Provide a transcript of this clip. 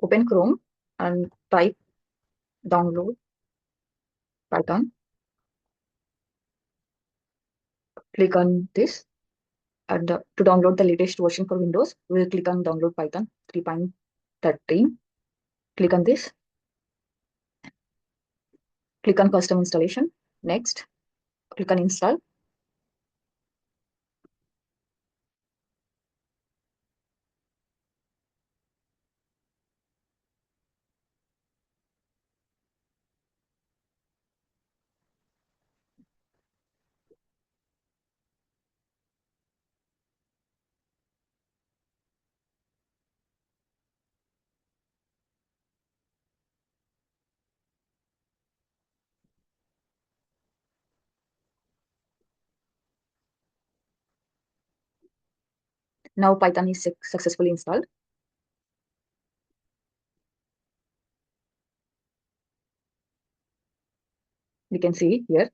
Open Chrome and type download Python. Click on this. And to download the latest version for Windows, we will click on download Python 3.13. Click on this. Click on custom installation. Next, click on install. Now Python is successfully installed. We can see here